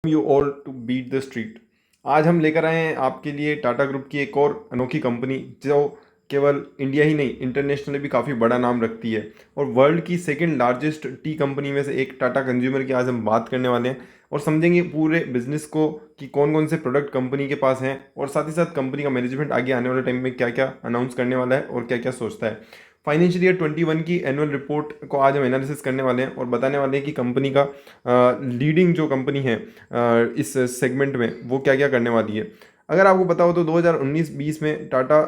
You all to beat the street. आज हम लेकर आए हैं आपके लिए टाटा ग्रुप की एक और अनोखी कंपनी जो केवल इंडिया ही नहीं इंटरनेशनली भी काफ़ी बड़ा नाम रखती है और वर्ल्ड की सेकंड लार्जेस्ट टी कंपनी में से एक टाटा कंज्यूमर की आज हम बात करने वाले हैं और समझेंगे पूरे बिजनेस को कि कौन कौन से प्रोडक्ट कंपनी के पास हैं और साथ ही साथ कंपनी का मैनेजमेंट आगे आने वाले टाइम में क्या क्या अनाउंस करने वाला है और क्या क्या सोचता है। फाइनेंशियल ईयर 21 की एनुअल रिपोर्ट को आज हम एनालिसिस करने वाले हैं और बताने वाले हैं कि कंपनी का लीडिंग जो कंपनी है इस सेगमेंट में वो क्या क्या करने वाली है। अगर आपको पता हो तो 2019-20 में टाटा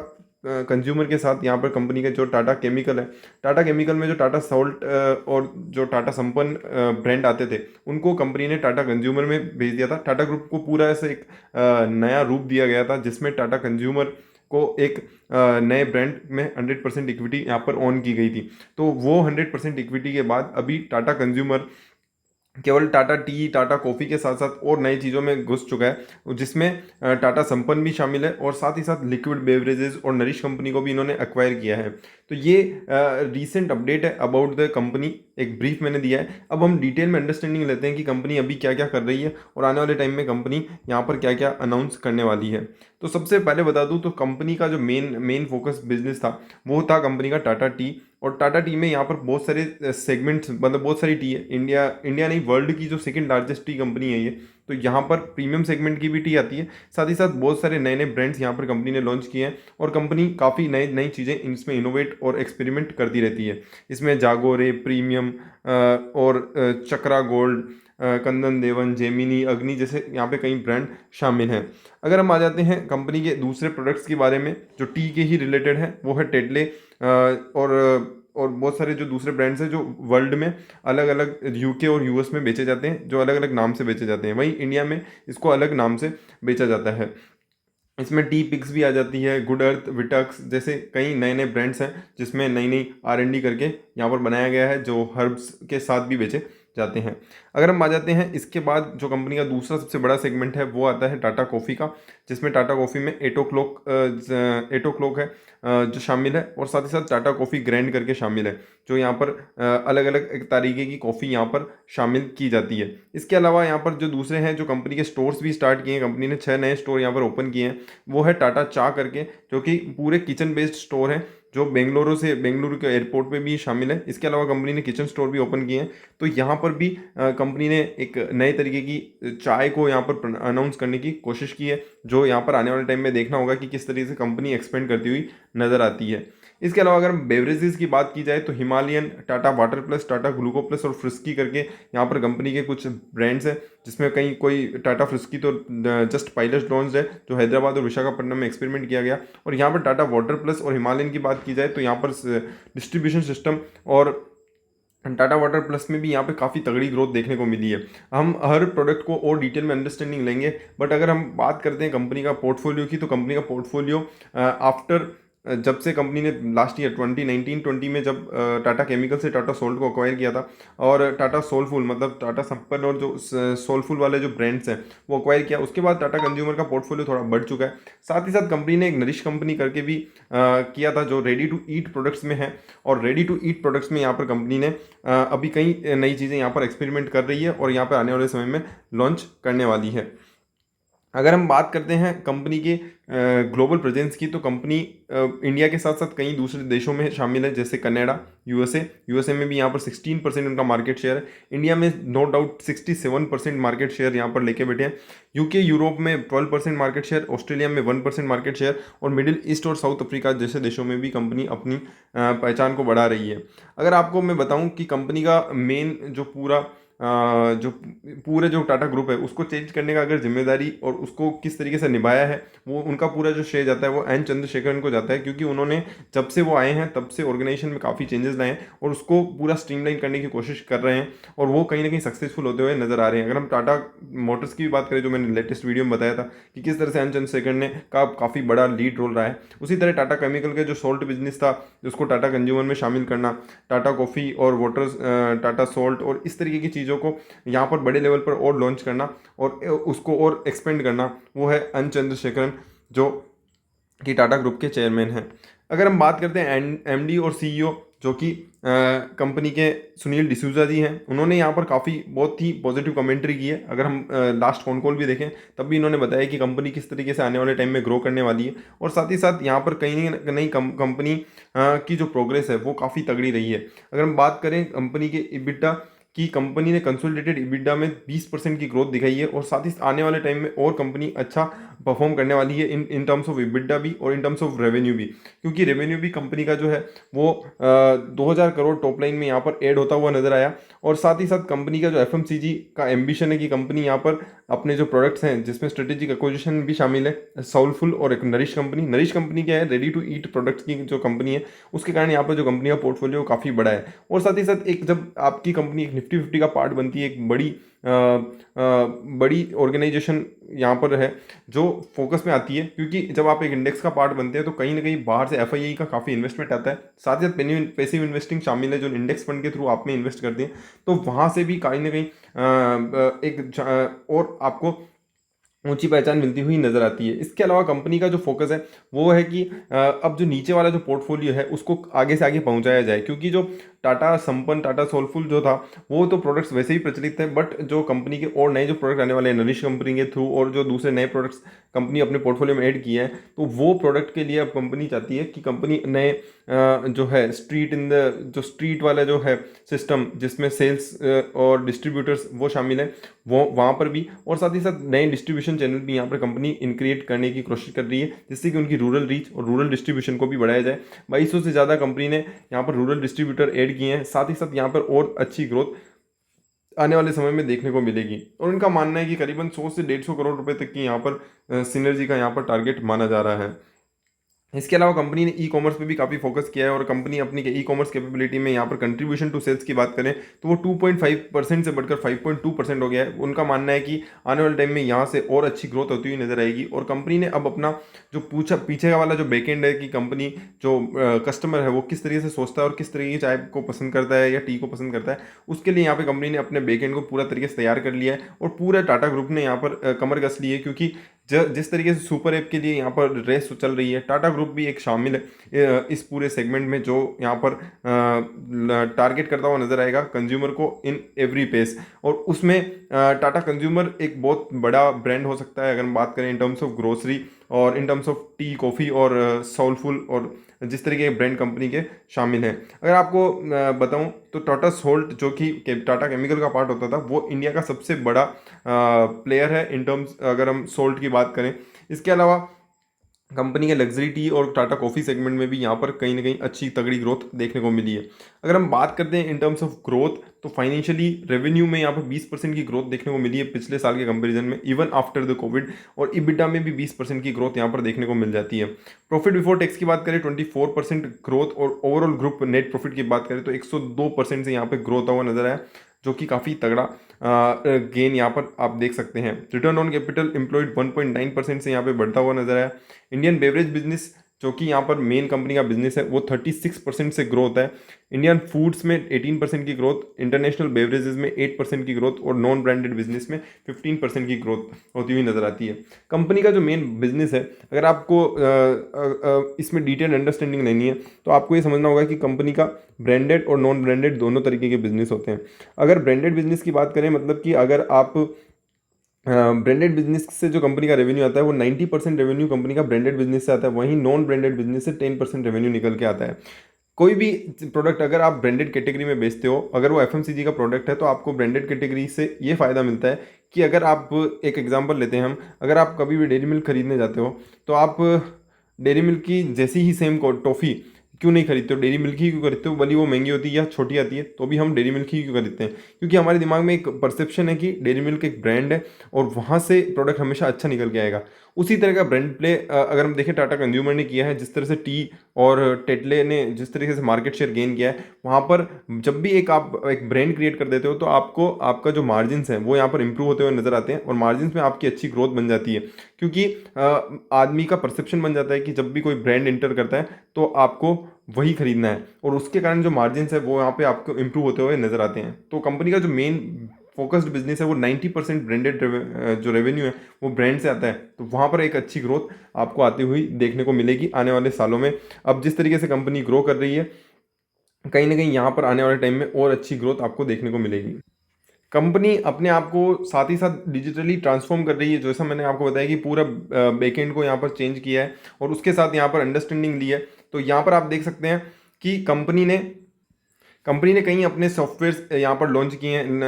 कंज्यूमर के साथ यहाँ पर कंपनी का जो टाटा केमिकल है, टाटा केमिकल में जो टाटा सॉल्ट और जो टाटा संपन्न ब्रांड आते थे उनको कंपनी ने टाटा कंज्यूमर में भेज दिया था। टाटा ग्रुप को पूरा ऐसे एक नया रूप दिया गया था जिसमें टाटा कंज्यूमर को एक नए ब्रांड में 100% इक्विटी यहाँ पर ऑन की गई थी। तो वो 100% इक्विटी के बाद अभी टाटा कंज्यूमर केवल टाटा टी टाटा कॉफ़ी के साथ साथ और नई चीज़ों में घुस चुका है जिसमें टाटा संपन्न भी शामिल है और साथ ही साथ लिक्विड बेवरेजेस और नरिश कंपनी को भी इन्होंने एक्वायर किया है। तो ये रीसेंट अपडेट है अबाउट द कंपनी, एक ब्रीफ मैंने दिया है। अब हम डिटेल में अंडरस्टैंडिंग लेते हैं कि कंपनी अभी क्या क्या कर रही है और आने वाले टाइम में कंपनी यहाँ पर क्या क्या अनाउंस करने वाली है। तो सबसे पहले बता दूँ तो कंपनी का जो मेन मेन फोकस बिजनेस था वो था कंपनी का टाटा टी। और टाटा टी में यहाँ पर बहुत सारे सेगमेंट्स, मतलब बहुत सारी टी है। इंडिया इंडिया नहीं, वर्ल्ड की जो सेकंड लार्जेस्ट टी कंपनी है ये। तो यहाँ पर प्रीमियम सेगमेंट की भी टी आती है। साथ ही साथ बहुत सारे नए नए ब्रांड्स यहाँ पर कंपनी ने लॉन्च किए हैं और कंपनी काफ़ी नई नई चीज़ें इसमें इनोवेट और एक्सपेरिमेंट करती रहती है। इसमें जागोरे प्रीमियम और चक्रा गोल्ड, कंदन देवन, जेमिनी, अग्नि जैसे यहाँ पे कई ब्रांड शामिल हैं। अगर हम आ जाते हैं कंपनी के दूसरे प्रोडक्ट्स के बारे में जो टी के ही रिलेटेड है, वो है टेटले और बहुत सारे जो दूसरे ब्रांड्स हैं जो वर्ल्ड में अलग अलग यूके और यूएस में बेचे जाते हैं, जो अलग अलग नाम से बेचे जाते हैं। वहीं इंडिया में इसको अलग नाम से बेचा जाता है। इसमें टी पिक्स भी आ जाती है, गुड अर्थ, विटक्स जैसे कई नए नए ब्रांड्स हैं जिसमें नई नई R&D करके यहाँ पर बनाया गया है जो हर्ब्स के साथ भी बेचे जाते हैं। अगर हम आ जाते हैं इसके बाद जो कंपनी का दूसरा सबसे बड़ा सेगमेंट है वो आता है टाटा कॉफ़ी का, जिसमें टाटा कॉफ़ी में एटो क्लॉक है जो शामिल है और साथ ही साथ टाटा कॉफ़ी ग्रैंड करके शामिल है जो यहाँ पर अलग अलग एक तरीके की कॉफ़ी यहाँ पर शामिल की जाती है। इसके अलावा यहाँ पर जो दूसरे हैं जो कंपनी के स्टोर्स भी स्टार्ट किए हैं, कंपनी ने 6 नए स्टोर यहाँ पर ओपन किए हैं। वो है टाटा चा करके, जो कि पूरे किचन बेस्ड स्टोर है जो बेंगलुरु के एयरपोर्ट पे भी शामिल है। इसके अलावा कंपनी ने किचन स्टोर भी ओपन किए हैं। तो यहाँ पर भी कंपनी ने एक नए तरीके की चाय को यहाँ पर अनाउंस करने की कोशिश की है, जो यहाँ पर आने वाले टाइम में देखना होगा कि किस तरीके से कंपनी एक्सपेंड करती हुई नजर आती है। इसके अलावा अगर बेवरेजेस की बात की जाए तो Himalayan, Tata water plus, Tata gluco plus और फ्रिस्की करके यहाँ पर कंपनी के कुछ ब्रांड्स हैं, जिसमें कहीं कोई टाटा फ्रिस्की तो जस्ट पायलट लॉन्च है जो हैदराबाद और विशाखापट्टनम में एक्सपेरिमेंट किया गया। और यहाँ पर टाटा वाटर प्लस और हिमालयन की बात की जाए तो यहाँ पर डिस्ट्रीब्यूशन सिस्टम और टाटा वाटर प्लस में भी यहाँ पे काफ़ी तगड़ी ग्रोथ देखने को मिली है। हम हर प्रोडक्ट को और डिटेल में अंडरस्टैंडिंग लेंगे, बट अगर हम बात करते हैं कंपनी का पोर्टफोलियो की, तो कंपनी का पोर्टफोलियो आफ्टर जब से कंपनी ने लास्ट ईयर 2019-20 में जब टाटा केमिकल से टाटा सोल्ट को अक्वायर किया था और टाटा सोलफुल मतलब टाटा संपन्न और जो सोलफुल वाले जो ब्रांड्स हैं वो अक्वायर किया, उसके बाद टाटा कंज्यूमर का पोर्टफोलियो थोड़ा बढ़ चुका है। साथ ही साथ कंपनी ने एक नरिश कंपनी करके भी किया था जो रेडी टू ईट प्रोडक्ट्स में है। और रेडी टू ईट प्रोडक्ट्स में यहाँ पर कंपनी ने अभी कई नई चीज़ें यहाँ पर एक्सपेरिमेंट कर रही है और यहाँ पर आने वाले समय में लॉन्च करने वाली है। अगर हम बात करते हैं कंपनी के ग्लोबल प्रेजेंस की, तो कंपनी इंडिया के साथ साथ कई दूसरे देशों में शामिल है जैसे कनाडा, यूएसए में भी यहाँ पर 16% उनका मार्केट शेयर है। इंडिया में नो डाउट 67% मार्केट शेयर यहाँ पर लेके बैठे हैं। यूके यूरोप में 12% मार्केट शेयर, ऑस्ट्रेलिया में 1% मार्केट शेयर और मिडिल ईस्ट और साउथ अफ्रीका जैसे देशों में भी कंपनी अपनी पहचान को बढ़ा रही है। अगर आपको मैं बताऊं कि कंपनी का मेन जो जो पूरे जो टाटा ग्रुप है उसको चेंज करने का अगर जिम्मेदारी और उसको किस तरीके से निभाया है, वो उनका पूरा जो श्रेय जाता है वो एन चंद्रशेखरन को जाता है, क्योंकि उन्होंने जब से वो आए हैं तब से ऑर्गेनाइजेशन में काफ़ी चेंजेस लाए हैं और उसको पूरा स्ट्रीमलाइन करने की कोशिश कर रहे हैं और वो कहीं ना कहीं सक्सेसफुल होते हुए नजर आ रहे हैं। अगर हम टाटा मोटर्स की भी बात करें, जो मैंने लेटेस्ट वीडियो में बताया था कि किस तरह से एन चंद्रशेखर ने का काफ़ी बड़ा लीड रोल रहा है, उसी तरह टाटा केमिकल के जो सॉल्ट बिजनेस था उसको टाटा कंज्यूमर में शामिल करना, टाटा कॉफ़ी और वाटर, टाटा सॉल्ट और इस तरीके की चीज़ों को यहाँ पर बड़े लेवल पर और लॉन्च करना और उसको और एक्सपेंड करना, वो है एन चंद्रशेखरन जो कि टाटा ग्रुप के चेयरमैन हैं। अगर हम बात करते हैं एमडी और सीईओ जो कि कंपनी के सुनील डिसूजा जी हैं, उन्होंने यहाँ पर काफ़ी बहुत ही पॉजिटिव कमेंट्री की है। अगर हम लास्ट फोन कॉल भी देखें तब भी इन्होंने बताया कि कंपनी किस तरीके से आने वाले टाइम में ग्रो करने वाली है, और साथ ही साथ यहाँ पर कहीं ना कहीं कंपनी की जो प्रोग्रेस है वो काफ़ी तगड़ी रही है। अगर हम बात करें कंपनी के इबिटा की, कंपनी ने कंसोलिडेटेड इबिटा में 20% की ग्रोथ दिखाई है, और साथ ही आने वाले टाइम में और कंपनी अच्छा परफॉर्म करने वाली है इन टर्म्स ऑफ इबिटा भी और इन टर्म्स ऑफ रेवेन्यू भी, क्योंकि रेवेन्यू भी कंपनी का जो है वो 2000 करोड़ टॉप लाइन में यहाँ पर ऐड होता हुआ नजर आया। और साथ ही साथ कंपनी का जो एफएमसीजी का एम्बिशन है कि कंपनी यहाँ पर अपने जो प्रोडक्ट्स हैं जिसमें स्ट्रेटेजिक एक्विजिशन भी शामिल है, सोलफुल और एक नरिश कंपनी क्या है, रेडी टू ईट प्रोडक्ट्स की जो कंपनी है, उसके कारण यहाँ पर जो कंपनी का पोर्टफोलियो काफ़ी बड़ा है। और साथ ही साथ एक जब आपकी कंपनी एक निफ्टी 50 का पार्ट बनती है, एक बड़ी ऑर्गेनाइजेशन यहाँ पर है जो फोकस में आती है, क्योंकि जब आप एक इंडेक्स का पार्ट बनते हैं तो कहीं ना कहीं बाहर से एफआईआई का काफ़ी इन्वेस्टमेंट आता है, साथ ही साथ पैसिव इन्वेस्टिंग शामिल है जो इंडेक्स फंड के थ्रू आप में इन्वेस्ट करते हैं, तो वहाँ से भी कहीं ना कहीं और आपको ऊंची पहचान मिलती हुई नजर आती है। इसके अलावा कंपनी का जो फोकस है वो है कि अब जो नीचे वाला जो पोर्टफोलियो है उसको आगे से आगे पहुंचाया जाए, क्योंकि जो टाटा संपन्न, टाटा सोलफुल जो था वो तो प्रोडक्ट्स वैसे ही प्रचलित थे, बट जो कंपनी के और नए जो प्रोडक्ट आने वाले हैं नरिश कंपनी के थ्रू और जो दूसरे नए प्रोडक्ट्स कंपनी अपने पोर्टफोलियो में ऐड किए हैं, तो वो प्रोडक्ट के लिए अब कंपनी चाहती है कि कंपनी नए जो है स्ट्रीट वाला जो है सिस्टम जिसमें सेल्स और डिस्ट्रीब्यूटर्स वो शामिल है, वो वहाँ पर भी, और साथ ही साथ नए डिस्ट्रीब्यूशन चैनल भी यहाँ पर कंपनी इनक्रिएट करने की कोशिश कर रही है, जिससे कि उनकी रूरल रीच और रूरल डिस्ट्रीब्यूशन को भी बढ़ाया जाए। 2200 से ज़्यादा कंपनी ने यहाँ पर रूरल डिस्ट्रीब्यूटर ऐड किए हैं, साथ ही साथ यहाँ पर और अच्छी ग्रोथ आने वाले समय में देखने को मिलेगी। और उनका मानना है कि करीबन 100 से 150 करोड़ रुपए तक की यहाँ पर सिनर्जी का यहाँ पर टारगेट माना जा रहा है। इसके अलावा कंपनी ने ई कॉमर्स पे भी काफ़ी फोकस किया है, और कंपनी अपनी के ई कॉमर्स कैपेबिलिटी में यहाँ पर कंट्रीब्यूशन टू सेल्स की बात करें तो वो 2.5% से बढ़कर 5.2% हो गया है। उनका मानना है कि आने वाले टाइम में यहाँ से और अच्छी ग्रोथ होती हुई नजर आएगी, और कंपनी ने अब अपना जो पीछे वाला जो बैकएंड है कि कंपनी जो कस्टमर है वो किस तरीके से सोचता है और किस तरीके की चाय को पसंद करता है या टी को पसंद करता है, उसके लिए यहाँ पे कंपनी ने अपने बैकएंड को पूरा तरीके से तैयार कर लिया है, और पूरा टाटा ग्रुप ने यहाँ पर कमर कस ली है, क्योंकि जिस तरीके से सुपर ऐप के लिए यहाँ पर रेस चल रही है, टाटा ग्रुप भी एक शामिल है इस पूरे सेगमेंट में जो यहाँ पर टारगेट करता हुआ नजर आएगा कंज्यूमर को इन एवरी पेस। और उसमें टाटा कंज्यूमर एक बहुत बड़ा ब्रांड हो सकता है अगर हम बात करें इन टर्म्स ऑफ ग्रोसरी और in terms of tea coffee और सोलफुल और जिस तरीके के ब्रांड कंपनी के शामिल हैं। अगर आपको बताऊं तो टाटा सोल्ट जो कि टाटा केमिकल का पार्ट होता था वो इंडिया का सबसे बड़ा प्लेयर है इन टर्म्स अगर हम सोल्ट की बात करें। इसके अलावा कंपनी के लग्जरी टी और टाटा कॉफ़ी सेगमेंट में भी यहाँ पर कहीं ना कहीं अच्छी तगड़ी ग्रोथ देखने को मिली है। अगर हम बात करते हैं इन टर्म्स ऑफ ग्रोथ तो फाइनेंशियली रेवेन्यू में यहाँ पर 20% की ग्रोथ देखने को मिली है पिछले साल के कंपैरिजन में, इवन आफ्टर द कोविड, और इबिटा में भी 20% की ग्रोथ यहाँ पर देखने को मिल जाती है। प्रॉफिट बिफोर टैक्स की बात करें 24% ग्रोथ, और ओवरऑल ग्रुप नेट प्रॉफिट की बात करें तो 102% से यहाँ पर ग्रोथ हुआ नजर आया, जो कि काफ़ी तगड़ा गेन यहाँ पर आप देख सकते हैं। रिटर्न ऑन कैपिटल एम्प्लॉयड 1.9% से यहाँ पे बढ़ता हुआ नजर आया। इंडियन बेवरेज बिजनेस जो कि यहाँ पर मेन कंपनी का बिजनेस है वो 36% से ग्रोथ है। इंडियन फूड्स में 18% की ग्रोथ, इंटरनेशनल बेवरेजेस में 8% की ग्रोथ, और नॉन ब्रांडेड बिजनेस में 15% की ग्रोथ होती हुई नजर आती है। कंपनी का जो मेन बिजनेस है, अगर आपको इसमें डिटेल अंडरस्टैंडिंग लेनी है तो आपको ये समझना होगा कि कंपनी का ब्रांडेड और नॉन ब्रांडेड दोनों तरीके के बिजनेस होते हैं। अगर ब्रांडेड बिजनेस की बात करें मतलब कि अगर आप ब्रांडेड बिजनेस से जो कंपनी का रेवेन्यू आता है वो 90% रेवेन्यू कंपनी का ब्रांडेड बिजनेस से आता है, वहीं नॉन ब्रांडेड बिजनेस से 10% रेवेन्यू निकल के आता है। कोई भी प्रोडक्ट अगर आप ब्रांडेड कैटेगरी में बेचते हो, अगर वो एफएमसीजी का प्रोडक्ट है तो आपको ब्रांडेड कैटेगरी से ये फ़ायदा मिलता है कि अगर आप एक एग्जांपल लेते हैं हम, अगर आप कभी भी डेयरी मिल्क खरीदने जाते हो तो आप डेयरी मिल्क की जैसी ही सेम टॉफ़ी क्यों नहीं खरीदते हो, डेयरी मिल्क ही क्यों खरीदते हो, भले वो महंगी होती है या छोटी आती है तो भी हम डेयरी मिल्क ही क्यों खरीदते हैं, क्योंकि हमारे दिमाग में एक परसेप्शन है कि डेयरी मिल्क एक ब्रांड है और वहाँ से प्रोडक्ट हमेशा अच्छा निकल के आएगा। उसी तरह का ब्रांड प्ले अगर हम देखें टाटा कंज्यूमर ने किया है, जिस तरह से टी और टेटले ने जिस तरीके से मार्केट शेयर गेन किया है, वहाँ पर जब भी आप एक ब्रांड क्रिएट कर देते हो तो आपको आपका जो मार्जिन्स हैं वो यहाँ पर इंप्रूव होते हुए नजर आते हैं, और मार्जिन्स में आपकी अच्छी ग्रोथ बन जाती है, क्योंकि आदमी का परसेप्शन बन जाता है कि जब भी कोई ब्रांड एंटर करता है तो आपको वही खरीदना है, और उसके कारण जो मार्जिन्स है वो यहाँ पे आपको इंप्रूव होते हुए नजर आते हैं। तो कंपनी का जो मेन फोकस्ड बिजनेस है वो 90% ब्रांडेड जो रेवेन्यू है वो ब्रांड से आता है, तो वहाँ पर एक अच्छी ग्रोथ आपको आती हुई देखने को मिलेगी आने वाले सालों में। अब जिस तरीके से कंपनी ग्रो कर रही है कहीं न कहीं यहाँ पर आने वाले टाइम में और अच्छी ग्रोथ आपको देखने को मिलेगी। कंपनी अपने आप को साथ ही साथ डिजिटली ट्रांसफ़ॉर्म कर रही है, जैसा मैंने आपको बताया कि पूरा बैकएंड को यहाँ पर चेंज किया है और उसके साथ यहाँ पर अंडरस्टैंडिंग ली है। तो यहाँ पर आप देख सकते हैं कि कंपनी ने कई अपने सॉफ्टवेयर्स यहाँ पर लॉन्च किए हैं,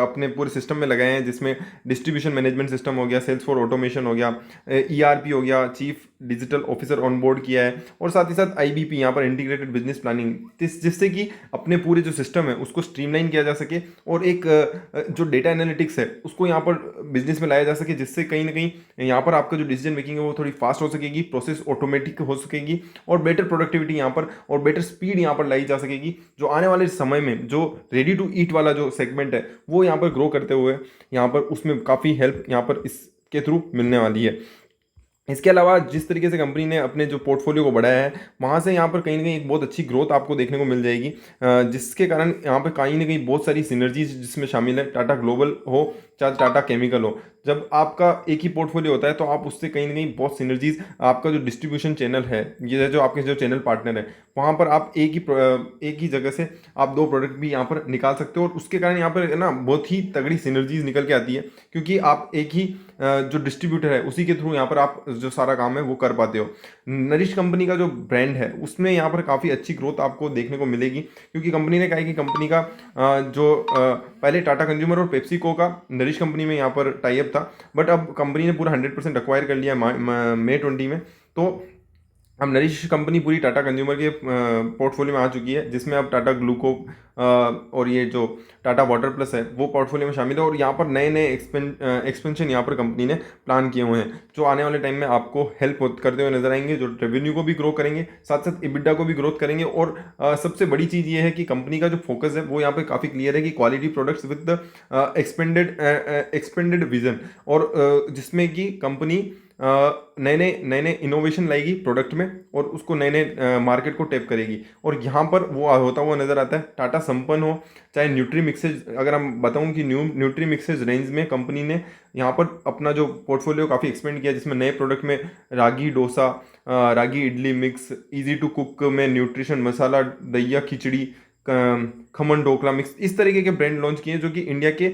अपने पूरे सिस्टम में लगाए हैं, जिसमें डिस्ट्रीब्यूशन मैनेजमेंट सिस्टम हो गया, सेल्स फॉर ऑटोमेशन हो गया, ईआरपी हो गया, chief digital officer on board किया है, और साथ ही साथ आईबीपी यहाँ पर इंटीग्रेटेड बिजनेस प्लानिंग, जिससे कि अपने पूरे जो सिस्टम है उसको स्ट्रीमलाइन किया जा सके और एक जो डेटा एनालिटिक्स है उसको यहाँ पर बिजनेस में लाया जा सके, जिससे कहीं ना कहीं यहाँ पर आपका जो डिसीजन मेकिंग है वो थोड़ी फास्ट हो सकेगी, प्रोसेस ऑटोमेटिक हो सकेगी और बेटर प्रोडक्टिविटी यहाँ पर और बेटर स्पीड यहाँ पर लाई जा सकेगी, जो आने वाले समय में जो रेडी टू ईट वाला जो सेगमेंट है वो यहाँ पर ग्रो करते हुए यहाँ पर उसमें काफ़ी हेल्प यहाँ पर इसके थ्रू मिलने वाली है। इसके अलावा जिस तरीके से कंपनी ने अपने जो पोर्टफोलियो को बढ़ाया है वहाँ से यहाँ पर कहीं ना कहीं एक बहुत अच्छी ग्रोथ आपको देखने को मिल जाएगी, जिसके कारण यहाँ पर कहीं ना कहीं बहुत सारी सिनर्जीज जिसमें शामिल है, टाटा ग्लोबल हो चाहे टाटा केमिकल हो। जब आपका एक ही पोर्टफोलियो होता है तो आप उससे कहीं ना कहीं बहुत सिनर्जीज, आपका जो डिस्ट्रीब्यूशन चैनल है, ये जो आपके जो चैनल पार्टनर है वहाँ पर आप एक ही जगह से आप दो प्रोडक्ट भी यहाँ पर निकाल सकते हो और उसके कारण यहाँ पर ना बहुत ही तगड़ी सिनर्जीज निकल के आती है, क्योंकि आप एक ही जो डिस्ट्रीब्यूटर है उसी के थ्रू यहाँ पर आप जो सारा काम है वो कर पाते हो। नरिश कंपनी का जो ब्रांड है उसमें यहाँ पर काफ़ी अच्छी ग्रोथ आपको देखने को मिलेगी, क्योंकि कंपनी ने कहा है कि कंपनी का पहले टाटा कंज्यूमर और पेप्सिको का नरिश कंपनी में यहाँ पर टाई अप था, बट अब कंपनी ने पूरा 100% अक्वायर कर लिया मई 20 में। तो अब नरिश कंपनी पूरी टाटा कंज्यूमर के पोर्टफोलियो में आ चुकी है, जिसमें अब टाटा ग्लूको और ये जो टाटा वाटर प्लस है वो पोर्टफोलियो में शामिल है, और यहाँ पर नए नए एक्सपेंशन यहाँ पर कंपनी ने प्लान किए हुए हैं, जो आने वाले टाइम में आपको हेल्प करते हुए नजर आएंगे, जो रेवेन्यू को भी ग्रो करेंगे, साथ साथ इबिडा को भी ग्रोथ करेंगे। और सबसे बड़ी चीज़ ये है कि कंपनी का जो फोकस है वो यहाँ पे काफ़ी क्लियर है कि quality products with expanded vision, और जिसमें कि कंपनी नए नए इनोवेशन लाएगी प्रोडक्ट में और उसको नए नए मार्केट को टैप करेगी, और यहाँ पर वो होता हुआ नजर आता है। टाटा संपन्न हो चाहे न्यूट्री मिक्सेज, अगर हम बताऊं कि न्यूट्री मिक्सेज रेंज में कंपनी ने यहाँ पर अपना जो पोर्टफोलियो काफ़ी एक्सपेंड किया, जिसमें नए प्रोडक्ट में ragi dosa, ragi idli mix, easy to cook में न्यूट्रिशन मसाला दहिया खिचड़ी, खमन ढोकला मिक्स, इस तरीके के ब्रांड लॉन्च किए जो कि इंडिया के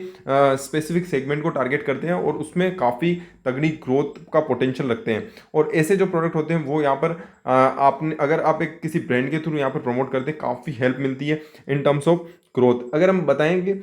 स्पेसिफिक सेगमेंट को टारगेट करते हैं और उसमें काफ़ी तगड़ी ग्रोथ का पोटेंशियल रखते हैं। और ऐसे जो प्रोडक्ट होते हैं वो यहाँ पर आपने अगर आप एक किसी ब्रांड के थ्रू यहाँ पर प्रमोट करते हैं काफ़ी हेल्प मिलती है इन टर्म्स ऑफ ग्रोथ। अगर हम बताएंगे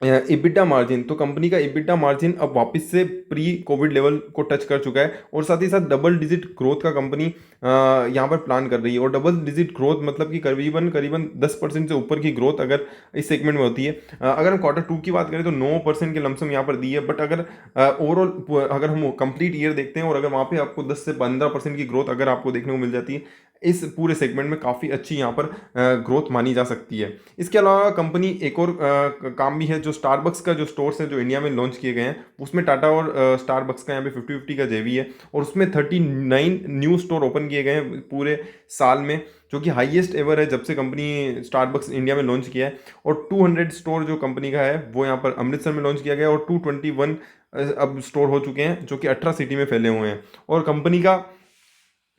इबिटा मार्जिन, तो कंपनी का इबिटा मार्जिन अब वापस से प्री कोविड लेवल को टच कर चुका है, और साथ ही साथ डबल डिजिट ग्रोथ का कंपनी यहाँ पर प्लान कर रही है। और डबल डिजिट ग्रोथ मतलब कि करीबन करीबन 10% से ऊपर की ग्रोथ अगर इस सेगमेंट में होती है। अगर हम Q2 की बात करें तो 9% के लमसम यहाँ पर दी है, बट अगर ओवरऑल अगर हम कंप्लीट ईयर देखते हैं और अगर वहाँ पे आपको 10 से 15% की ग्रोथ अगर आपको देखने को मिल जाती है, इस पूरे सेगमेंट में काफ़ी अच्छी यहाँ पर ग्रोथ मानी जा सकती है। इसके अलावा कंपनी एक और काम भी है, जो स्टारबक्स का जो स्टोर्स है जो इंडिया में लॉन्च किए गए हैं उसमें टाटा और स्टारबक्स का यहाँ पे 50-50 का जेवी है, और उसमें 39 न्यू स्टोर ओपन किए गए हैं पूरे साल में, जो कि हाईएस्ट एवर है जब से कंपनी स्टारबक्स इंडिया में लॉन्च किया है। और 200 स्टोर जो कंपनी का है वो यहाँ पर अमृतसर में लॉन्च किया गया है, और 221 अब स्टोर हो चुके हैं जो कि 18 सिटी में फैले हुए हैं। और कंपनी का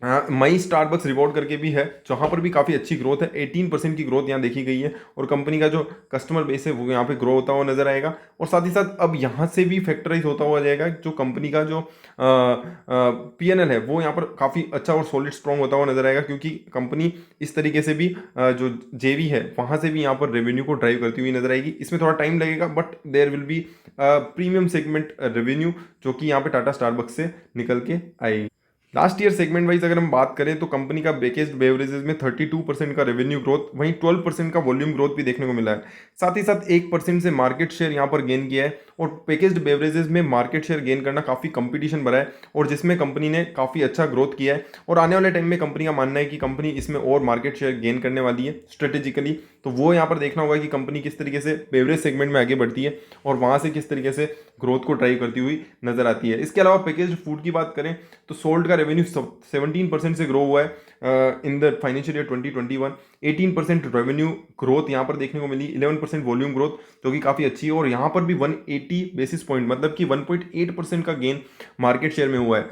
मई स्टारबक्स रिवॉर्ड करके भी है, जहाँ पर भी काफ़ी अच्छी ग्रोथ है, 18% की ग्रोथ यहाँ देखी गई है, और कंपनी का जो कस्टमर बेस है वो यहाँ पे ग्रो होता हुआ नजर आएगा। और साथ ही साथ अब यहाँ से भी फैक्टराइज होता हुआ जाएगा, जो कंपनी का जो पीएनएल है वो यहाँ पर काफ़ी अच्छा और सॉलिड स्ट्रॉन्ग होता हुआ नजर आएगा, क्योंकि कंपनी इस तरीके से भी जो जेवी है वहाँ से भी यहाँ पर रेवेन्यू को ड्राइव करती हुई नजर आएगी। इसमें थोड़ा टाइम लगेगा, but there will be premium segment revenue जो कि यहाँ पे टाटा स्टारबक्स से निकल के आएगी। लास्ट ईयर सेगमेंट वाइज अगर हम बात करें तो कंपनी का बेकेज्ड बेवरेजेस में 32% का रेवेन्यू ग्रोथ, वहीं 12% का वॉल्यूम ग्रोथ भी देखने को मिला है। साथ ही साथ 1% से मार्केट शेयर यहाँ पर गेन किया है, और पैकेज्ड बेवरेजेस में मार्केट शेयर गेन करना काफ़ी कंपटीशन बढ़ा है, और जिसमें कंपनी ने काफ़ी अच्छा ग्रोथ किया है। और आने वाले टाइम में कंपनी का मानना है कि कंपनी इसमें और मार्केट शेयर गेन करने वाली है स्ट्रेटेजिकली, तो वो यहाँ पर देखना होगा कि कंपनी किस तरीके से बेवरेज सेगमेंट में आगे बढ़ती है और वहाँ से किस तरीके से ग्रोथ को ड्राइव करती हुई नजर आती है। इसके अलावा पैकेज्ड फूड की बात करें तो सोल्ड का रेवेन्यू 17% से ग्रो हुआ है in the financial year 2021। 18% revenue growth यहाँ पर देखने को मिली, 11% वॉल्यूम ग्रोथ जो कि काफ़ी अच्छी है, और यहाँ पर भी 180 बेसिस पॉइंट मतलब कि 1.8% का गेन मार्केट शेयर में हुआ है।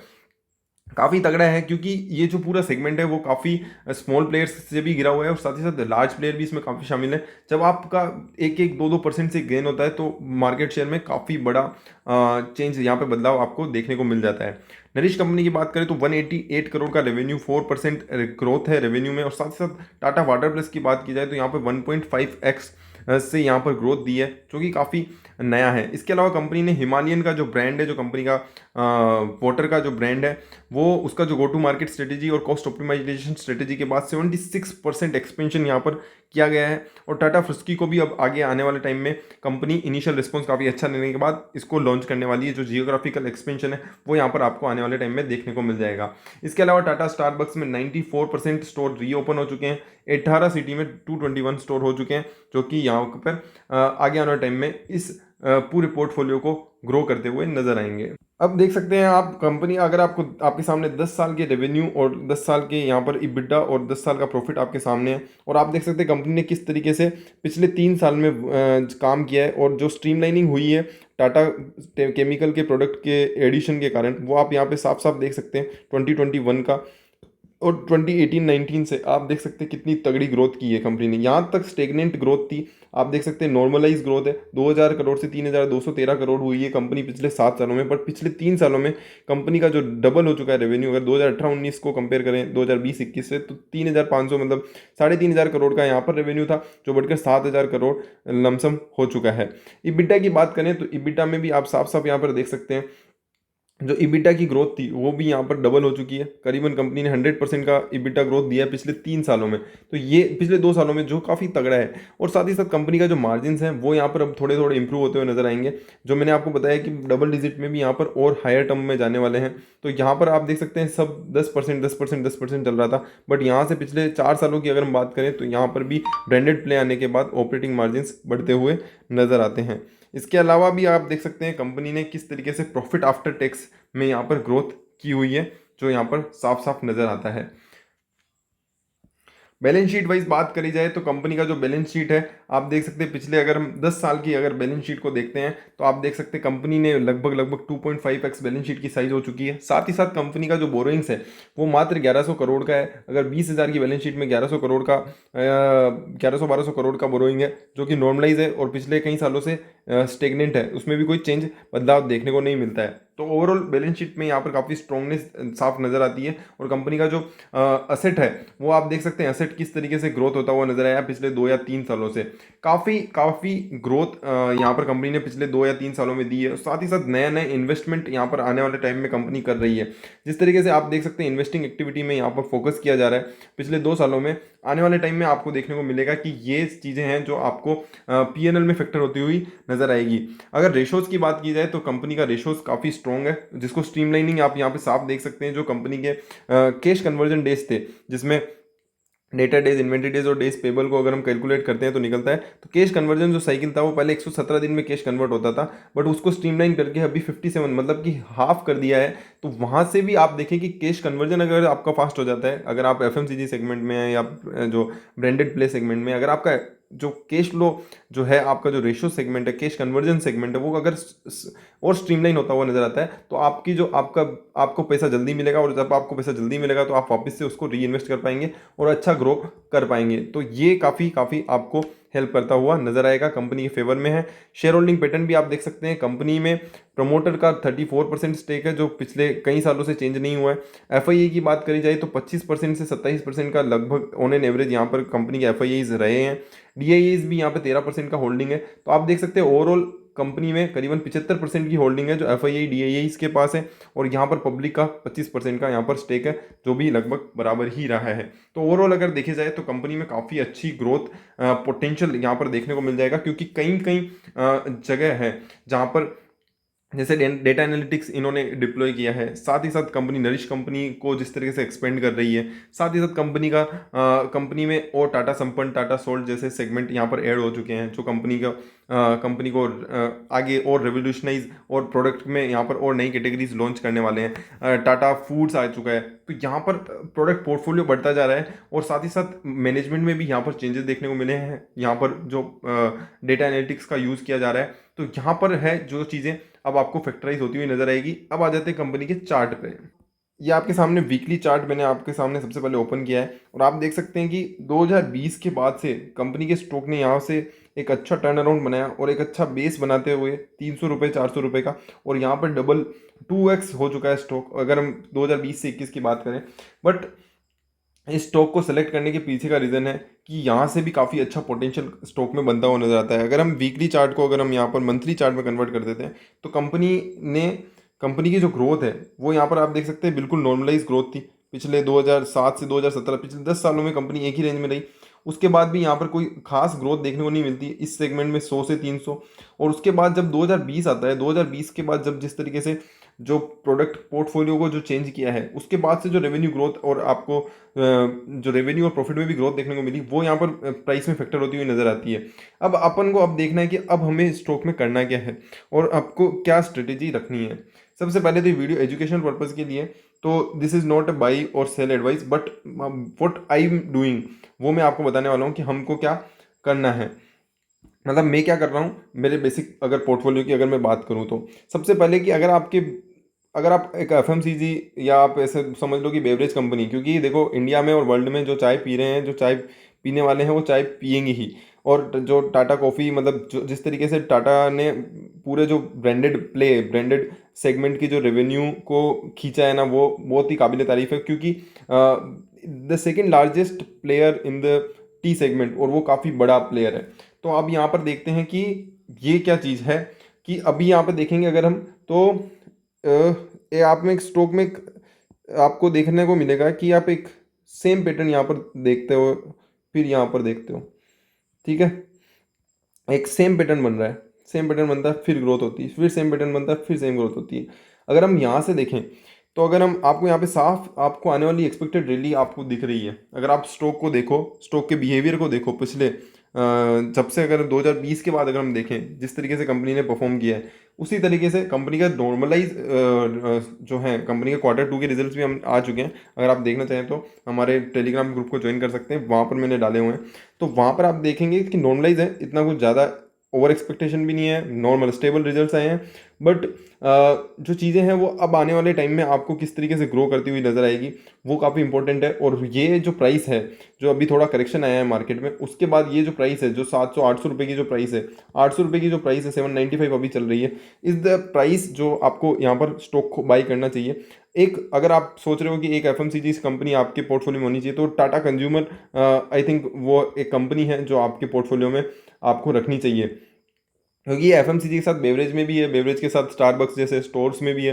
काफ़ी तगड़ा है, क्योंकि ये जो पूरा सेगमेंट है वो काफ़ी स्मॉल प्लेयर्स से भी घिरा हुआ है और साथ ही साथ लार्ज प्लेयर भी इसमें काफ़ी शामिल है। जब आपका 1-2% से गेन होता है तो मार्केट शेयर में काफ़ी बड़ा चेंज, यहाँ पे बदलाव आपको देखने को मिल जाता है। नरिश कंपनी की बात करें तो 188 करोड़ का रेवेन्यू, 4% ग्रोथ है रेवेन्यू में। और साथ ही साथ टाटा वाटर प्लस की बात की जाए तो यहाँ पर 1.5x से यहाँ पर ग्रोथ दी है, जो कि काफ़ी नया है। इसके अलावा कंपनी ने हिमालयन का जो ब्रांड है, जो कंपनी का वाटर का जो ब्रांड है, वो उसका जो गो टू मार्केट स्ट्रेटेजी और कॉस्ट ऑप्टिमाइजेशन स्ट्रेटेजी के बाद 76% एक्सपेंशन यहाँ पर किया गया है। और टाटा फ्रिस्की को भी अब आगे आने वाले टाइम में कंपनी इनिशियल रिस्पॉन्स काफ़ी अच्छा देने के बाद इसको लॉन्च करने वाली है। जो जियोग्राफिकल एक्सपेंशन है वो यहाँ पर आपको आने वाले टाइम में देखने को मिल जाएगा। इसके अलावा टाटा स्टारबक्स में 94% स्टोर रीओपन हो चुके हैं, 18 सिटी में 221 स्टोर हो चुके हैं, जो कि यहाँ पर आगे आने वाले टाइम में इस पूरे पोर्टफोलियो को ग्रो करते हुए नजर आएंगे। अब देख सकते हैं आप कंपनी, अगर आपको आपके सामने 10 साल के रेवेन्यू और 10 साल के यहाँ पर इबिड्डा और 10 साल का प्रॉफिट आपके सामने है, और आप देख सकते हैं कंपनी ने किस तरीके से पिछले 3 साल में काम किया है और जो स्ट्रीमलाइनिंग हुई है टाटा केमिकल के प्रोडक्ट के एडिशन के कारण, वो आप यहाँ पे साफ साफ देख सकते हैं 2021 का और 2018-19 से आप देख सकते हैं कितनी तगड़ी ग्रोथ की है कंपनी ने। यहाँ तक स्टेगनेंट ग्रोथ थी, आप देख सकते हैं नॉर्मलाइज ग्रोथ है, 2000 करोड़ से 3213 करोड़ हुई है कंपनी पिछले 7 सालों में। पर पिछले 3 सालों में कंपनी का जो डबल हो चुका है रेवेन्यू, अगर 2018-19 को कंपेयर करें 2020-21 से, तो 3500 मतलब 3500 करोड़ का यहाँ पर रेवेन्यू था, जो बढ़कर 7000 करोड़ लमसम हो चुका है। इबिटा की बात करें तो इबिटा में भी आप साफ साफ यहाँ पर देख सकते हैं जो इबिटा की ग्रोथ थी वो भी यहाँ पर डबल हो चुकी है। करीबन कंपनी ने 100% का इबिटा ग्रोथ दिया है पिछले 3 सालों में, तो ये पिछले 2 सालों में जो काफ़ी तगड़ा है। और साथ ही साथ कंपनी का जो मार्जिन है वो यहाँ पर अब थोड़े थोड़े इंप्रूव होते हुए नजर आएंगे, जो मैंने आपको बताया कि डबल डिजिट में भी यहाँ पर और हायर टर्म में जाने वाले हैं। तो यहाँ पर आप देख सकते हैं सब 10% 10% 10% चल रहा था, बट यहाँ से पिछले 4 सालों की अगर हम बात करें तो यहाँ पर भी ब्रांडेड प्ले आने के बाद ऑपरेटिंग मार्जिन बढ़ते हुए नजर आते हैं। इसके अलावा भी आप देख सकते हैं कंपनी ने किस तरीके से प्रॉफिट आफ्टर टैक्स में यहाँ पर ग्रोथ की हुई है, जो यहाँ पर साफ साफ नजर आता है। बैलेंस शीट वाइज बात करी जाए तो कंपनी का जो बैलेंस शीट है आप देख सकते हैं, पिछले अगर हम 10 साल की अगर बैलेंस शीट को देखते हैं तो आप देख सकते हैं कंपनी ने लगभग लगभग 2.5x बैलेंस शीट की साइज हो चुकी है। साथ ही साथ कंपनी का जो बोरोइंग्स है वो मात्र 1100 करोड़ का है। अगर 20,000 की बैलेंस शीट में 1100 करोड़ का 1100-1200 करोड़ का बोरोइंग है, जो कि नॉर्मलाइज है और पिछले कई सालों से स्टेगनेंट है, उसमें भी कोई चेंज बदलाव देखने को नहीं मिलता है। तो ओवरऑल बैलेंस शीट में यहाँ पर काफ़ी स्ट्रांगनेस साफ नजर आती है। और कंपनी का जो असेट है वो आप देख सकते हैं असेट किस तरीके से ग्रोथ होता हुआ नजर आया पिछले 2 या 3 सालों से। काफ़ी काफ़ी ग्रोथ यहाँ पर कंपनी ने पिछले 2 या 3 सालों में दी है। साथ ही साथ नया नया इन्वेस्टमेंट यहाँ पर आने वाले टाइम में कंपनी कर रही है। जिस तरीके से आप देख सकते हैं इन्वेस्टिंग एक्टिविटी में यहाँ पर फोकस किया जा रहा है पिछले 2 सालों में, आने वाले टाइम में आपको देखने को मिलेगा कि ये चीज़ें हैं जो आपको पीएनएल में फैक्टर होती हुई नजर आएगी। अगर रेशोज की बात की जाए तो कंपनी का रेशोज काफ़ी स्ट्रॉन्ग है, जिसको स्ट्रीमलाइनिंग आप यहाँ पे साफ देख सकते हैं। जो कंपनी के कैश कन्वर्जन डेज थे, जिसमें डेटा डेज, इन्वेंट्री डेज और डेज पेबल को अगर हम कैलकुलेट करते हैं तो निकलता है, तो कैश कन्वर्जन जो साइकिल था वो पहले 117 दिन में कैश कन्वर्ट होता था, बट उसको स्ट्रीमलाइन करके अभी 57 मतलब कि हाफ कर दिया है। तो वहाँ से भी आप देखें कि कैश कन्वर्जन अगर आपका फास्ट हो जाता है, अगर आप एफएमसीजी सेगमेंट में है या जो ब्रांडेड प्ले सेगमेंट में, अगर आपका जो कैश फ्लो जो है, आपका जो रेशियो सेगमेंट है, कैश कन्वर्जन सेगमेंट है, वो अगर और स्ट्रीमलाइन होता हुआ नजर आता है तो आपकी जो आपको पैसा जल्दी मिलेगा, और जब आपको पैसा जल्दी मिलेगा तो आप वापस से उसको री इन्वेस्ट कर पाएंगे और अच्छा ग्रो कर पाएंगे। तो ये काफ़ी काफ़ी आपको हेल्प करता हुआ नजर आएगा, कंपनी के फेवर में है। शेयर होल्डिंग पैटर्न भी आप देख सकते हैं, कंपनी में प्रमोटर का 34% स्टेक है, जो पिछले कई सालों से चेंज नहीं हुआ है। एफआईए की बात करी जाए तो 25% से 27% का लगभग ऑन एन एवरेज यहाँ पर कंपनी के एफआईएज रहे हैं। डीआईएज भी यहाँ पे 13% का होल्डिंग है। तो आप देख सकते हैं ओवरऑल कंपनी में करीबन 75% की होल्डिंग है जो एफआईआई डीआईआईज के पास है, और यहाँ पर पब्लिक का 25% का यहाँ पर स्टेक है, जो भी लगभग बराबर ही रहा है। तो ओवरऑल अगर देखे जाए तो कंपनी में काफ़ी अच्छी ग्रोथ पोटेंशियल यहाँ पर देखने को मिल जाएगा, क्योंकि कई कई जगह है जहाँ पर जैसे डेटा एनालिटिक्स इन्होंने डिप्लॉय किया है। साथ ही साथ कंपनी नरिश कंपनी को जिस तरीके से एक्सपेंड कर रही है, साथ ही साथ कंपनी में और टाटा संपन्न, टाटा सोल्ट जैसे सेगमेंट यहाँ पर ऐड हो चुके हैं, जो कंपनी को आगे और रेवोल्यूशनाइज और प्रोडक्ट में यहाँ पर और नई कैटेगरीज लॉन्च करने वाले हैं। टाटा फूड्स आ चुका है, तो यहाँ पर प्रोडक्ट पोर्टफोलियो बढ़ता जा रहा है। और साथ ही साथ मैनेजमेंट में भी यहाँ पर चेंजेस देखने को मिले हैं, यहाँ पर जो डेटा एनालिटिक्स का यूज़ किया जा रहा है, तो यहाँ पर है जो चीज़ें अब आपको फैक्टराइज होती हुई नजर आएगी। अब आ जाते हैं कंपनी के चार्ट पे। ये आपके सामने वीकली चार्ट मैंने आपके सामने सबसे पहले ओपन किया है और आप देख सकते हैं कि 2020 के बाद से कंपनी के स्टॉक ने यहाँ से एक अच्छा टर्न अराउंड बनाया और एक अच्छा बेस बनाते हुए 300 रुपये 400 रुपये का, और यहाँ पर डबल 2x हो चुका है स्टॉक अगर हम 2020 से 21 की बात करें। बट इस स्टॉक को सेलेक्ट करने के पीछे का रीज़न है कि यहाँ से भी काफ़ी अच्छा पोटेंशियल स्टॉक में बनता हुआ नजर आता है। अगर हम वीकली चार्ट को अगर हम यहाँ पर मंथली चार्ट में कन्वर्ट कर देते हैं तो कंपनी की जो ग्रोथ है वो यहाँ पर आप देख सकते हैं बिल्कुल नॉर्मलाइज ग्रोथ थी। पिछले 2007 से 2017 पिछले 10 सालों में कंपनी एक ही रेंज में रही। उसके बाद भी यहाँ पर कोई खास ग्रोथ देखने को नहीं मिलती इस सेगमेंट में 100 से 300। और उसके बाद जब 2020 आता है, 2020 के बाद जब जिस तरीके से जो प्रोडक्ट पोर्टफोलियो को जो चेंज किया है उसके बाद से जो रेवेन्यू ग्रोथ और आपको जो रेवेन्यू और प्रॉफिट में भी ग्रोथ देखने को मिली वो यहाँ पर प्राइस में फैक्टर होती हुई नजर आती है। अब अपन को अब देखना है कि अब हमें स्टॉक में करना क्या है और आपको क्या स्ट्रेटेजी रखनी है। सबसे पहले तो ये वीडियो एजुकेशन पर्पज़ के लिए, तो this is not a buy और sell advice but what I am doing वो मैं आपको बताने वाला हूँ कि हमको क्या करना है। मतलब मैं क्या कर रहा हूँ, मेरे बेसिक अगर पोर्टफोलियो की अगर मैं बात करूँ तो सबसे पहले कि अगर आप एक एफएमसीजी या आप ऐसे समझ लो कि बेवरेज कंपनी, क्योंकि देखो इंडिया में और वर्ल्ड में जो चाय पी रहे हैं, जो चाय पीने वाले हैं वो चाय पियेंगे ही। और जो टाटा कॉफ़ी मतलब जो जिस तरीके से टाटा ने पूरे जो ब्रांडेड सेगमेंट की जो रेवेन्यू को खींचा है ना, वो बहुत ही काबिल तारीफ है, क्योंकि the second largest player in the T segment और वो काफ़ी बड़ा प्लेयर है। तो अब यहाँ पर देखते हैं कि ये क्या चीज़ है कि अभी यहाँ पर देखेंगे अगर हम तो ये आप में एक स्टॉक में आपको देखने को मिलेगा कि आप एक सेम पैटर्न यहाँ पर देखते हो, फिर यहाँ पर देखते हो, ठीक है। एक सेम पैटर्न बन रहा है, सेम पैटर्न बनता है फिर ग्रोथ होती है, फिर सेम पैटर्न बनता है फिर सेम ग्रोथ होती है। अगर हम यहाँ से देखें तो अगर हम आपको यहाँ पे साफ आपको आने वाली एक्सपेक्टेड रैली आपको दिख रही है। अगर आप स्टॉक को देखो, स्टॉक के बिहेवियर को देखो पिछले जब से अगर 2020 के बाद अगर हम देखें जिस तरीके से कंपनी ने परफॉर्म किया है उसी तरीके से कंपनी का नॉर्मलाइज जो है कंपनी के क्वार्टर 2 के रिजल्ट्स भी हम आ चुके हैं। अगर आप देखना चाहें तो हमारे टेलीग्राम ग्रुप को ज्वाइन कर सकते हैं, वहाँ पर मैंने डाले हुए हैं। तो वहाँ पर आप देखेंगे कि नॉर्मलाइज है, इतना कुछ ज़्यादा ओवर एक्सपेक्टेशन भी नहीं है, नॉर्मल स्टेबल रिजल्ट्स आए हैं। बट जो चीज़ें हैं वो अब आने वाले टाइम में आपको किस तरीके से ग्रो करती हुई नजर आएगी वो काफ़ी इंपॉर्टेंट है। और ये जो प्राइस है, जो अभी थोड़ा करेक्शन आया है मार्केट में, उसके बाद ये जो प्राइस है जो 700-800 रुपये की जो प्राइस है, 800 रुपये की जो प्राइस है 795 अभी चल रही है, इज़ द प्राइस जो आपको यहाँ पर स्टॉक को बाई करना चाहिए। एक अगर आप सोच रहे हो कि एक एफएमसीजी कंपनी आपके पोर्टफोलियो में होनी चाहिए तो टाटा कंज्यूमर आई थिंक वो एक कंपनी है जो आपके पोर्टफोलियो में आपको रखनी चाहिए, क्योंकि ये एफएमसीजी के साथ बेवरेज में भी है, बेवरेज के साथ स्टारबक्स जैसे स्टोर्स में भी है।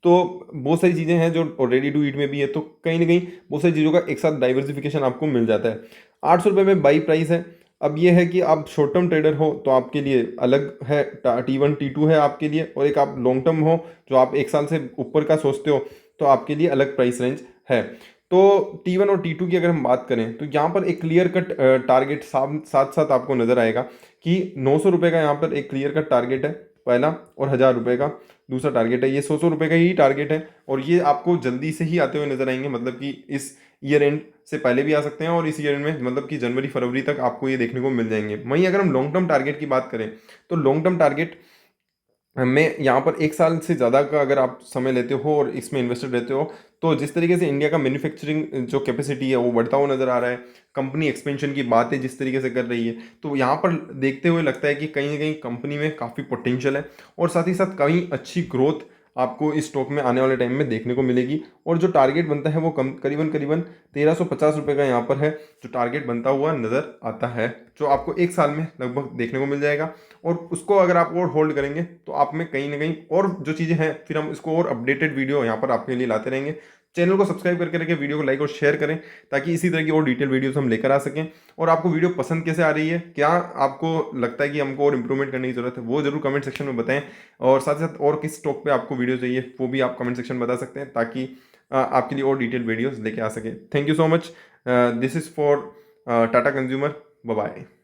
तो बहुत सारी चीज़ें हैं जो रेडी टू ईट में भी है, तो कहीं ना कहीं बहुत सारी चीज़ों का एक साथ डाइवर्सिफिकेशन आपको मिल जाता है। 800 रुपये में बाई प्राइस है। अब ये है कि आप शॉर्ट टर्म ट्रेडर हो तो आपके लिए अलग है, T1 T2 है आपके लिए, और एक आप लॉन्ग टर्म हो जो आप 1 साल से ऊपर का सोचते हो तो आपके लिए अलग प्राइस रेंज है। तो T1 और T2 की अगर हम बात करें तो यहाँ पर एक क्लियर कट टारगेट साथ साथ आपको नजर आएगा कि 900 रुपये का यहाँ पर एक क्लियर कट टारगेट है पहला, और 1000 रुपये का दूसरा टारगेट है। ये 100 रुपये का ही टारगेट है और ये आपको जल्दी से ही आते हुए नजर आएंगे, मतलब कि इस ईयर एंड से पहले भी आ सकते हैं और इस ईयर एंड में मतलब कि जनवरी फरवरी तक आपको ये देखने को मिल जाएंगे। वहीं अगर हम लॉन्ग टर्म टारगेट की बात करें तो लॉन्ग टर्म टारगेट में यहाँ पर 1 साल से ज़्यादा का अगर आप समय लेते हो और इसमें इन्वेस्टेड रहते हो तो जिस तरीके से इंडिया का मैन्युफैक्चरिंग जो कैपेसिटी है वो बढ़ता हुआ नज़र आ रहा है, कंपनी एक्सपेंशन की बातें जिस तरीके से कर रही है, तो यहाँ पर देखते हुए लगता है कि कहीं ना कहीं कंपनी में काफ़ी पोटेंशियल है और साथ ही साथ कहीं अच्छी ग्रोथ आपको इस स्टॉक में आने वाले टाइम में देखने को मिलेगी। और जो टारगेट बनता है वो करीबन करीबन 1350 रुपये का यहाँ पर है जो टारगेट बनता हुआ नज़र आता है, जो आपको 1 साल में लगभग देखने को मिल जाएगा। और उसको अगर आप और होल्ड करेंगे तो आप में कहीं ना कहीं और जो चीज़ें हैं फिर हम इसको और अपडेटेड वीडियो यहाँ पर आपके लिए लाते रहेंगे। चैनल को सब्सक्राइब करके रखें, वीडियो को लाइक और शेयर करें ताकि इसी तरह की और डिटेल वीडियोस हम लेकर आ सकें। और आपको वीडियो पसंद कैसे आ रही है, क्या आपको लगता है कि हमको और इंप्रूवमेंट करने की जरूरत है, वो जरूर कमेंट सेक्शन में बताएं। और साथ ही साथ और किस टॉपिक पे आपको वीडियो चाहिए वो भी आप कमेंट सेक्शन में बता सकते हैं ताकि आपके लिए और डिटेल वीडियोस लेके आ सके। Thank you so much. This is for Tata consumer. Bye bye.